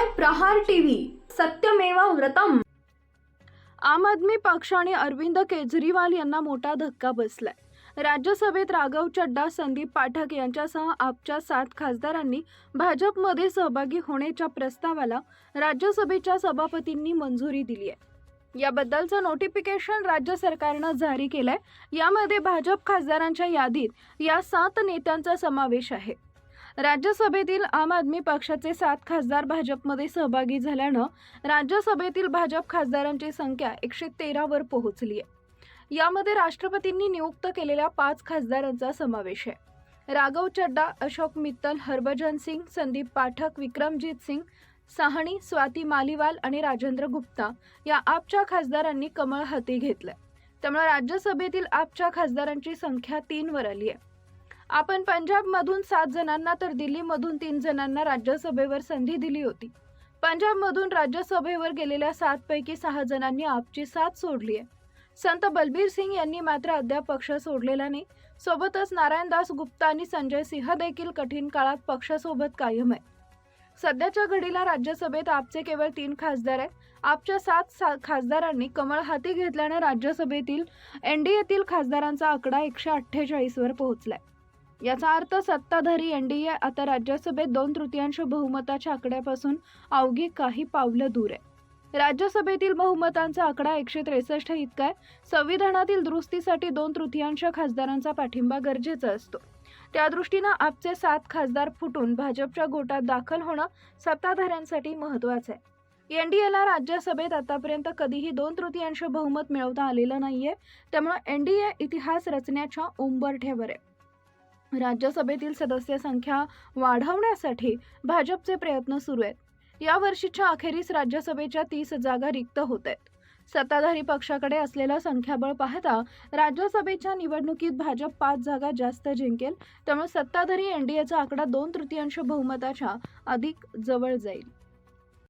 पाहताय प्रहार टीव्ही, सत्यमेव व्रतम। आम आदमी पक्ष आणि अरविंद केजरीवाल यांना मोठा धक्का बसलाय। राज्यसभेत राघव चड्डा, संदीप पाठक यांच्यासह आपच्या 7 खासदारांनी भाजपमध्ये सहभागी होण्याच्या प्रस्तावाला राज्यसभेच्या सभापतींनी मंजुरी दिली आहे। याबद्दलचं नोटिफिकेशन राज्य सरकारनं जारी केलंय। यामध्ये भाजप खासदारांच्या यादीत या 7 नेत्यांचा समावेश आहे। राज्यसभेतील आम आदमी पक्षाचे 7 खासदार भाजपमध्ये सहभागी झाल्यानं राज्यसभेतील भाजप खासदारांची संख्या 113 वर पोहोचली आहे। यामध्ये राष्ट्रपतींनी नियुक्त केलेल्या 5 खासदारांचा समावेश आहे। राघव चड्डा, अशोक मित्तल, हरभजन सिंग, संदीप पाठक, विक्रमजीत सिंग साहनी, स्वाती मालीवाल आणि राजेंद्र गुप्ता या आपच्या खासदारांनी कमळ हाती घेतलंय। त्यामुळे राज्यसभेतील आपच्या खासदारांची संख्या 3 वर आली आहे। आपण पंजाबमधून 7 जणांना तर दिल्लीमधून 3 जणांना राज्यसभेवर संधी दिली होती। पंजाबमधून राज्यसभेवर गेलेल्या 7 पैकी 6 जणांनी आपची साथ सोडली आहे। संत बलबीर सिंग यांनी मात्र अद्याप पक्ष सोडलेला नाही। सोबतच नारायणदास गुप्ता आणि संजय सिंह देखील कठीण काळात पक्षासोबत कायम आहे। सध्याच्या घडीला राज्यसभेत आपचे केवळ 3 खासदार आहेत। आपच्या 7 खासदारांनी कमळ हाती घेतल्याने राज्यसभेतील एनडीएतील खासदारांचा आकडा 148 वर पोहोचलाय। याचा अर्थ सत्ताधारी एनडीए आता राज्यसभेत 2/3 बहुमताच्या आकड्यापासून अवघी काही पावलं दूर आहे। राज्यसभेतील बहुमतांचा आकडा 163 इतका आहे। संविधानातील दुरुस्तीसाठी 2/3 खासदारांचा पाठिंबा गरजेचा असतो। त्या दृष्टीनं आपचे 7 खासदार फुटून भाजपच्या गोटात दाखल होणं सत्ताधाऱ्यांसाठी महत्त्वाचं आहे। एनडीएला राज्यसभेत आतापर्यंत कधीही 2/3 बहुमत मिळवता आलेलं नाहीये। त्यामुळे एनडीए इतिहास रचण्याच्या उंबरठ्यावर आहे। राज्यसभेतील सदस्य संख्या वाढवण्यासाठी भाजपचे प्रयत्न सुरू आहेत। या वर्षीच्या अखेरीस राज्यसभेच्या 30 जागा रिक्त होत आहेत। सत्ताधारी पक्षाकडे असलेलं संख्याबळ पाहता राज्यसभेच्या निवडणुकीत भाजप 5 जागा जास्त जिंकेल। त्यामुळे सत्ताधारी एनडीएचा आकडा 2/3 बहुमताच्या अधिक जवळ जाईल।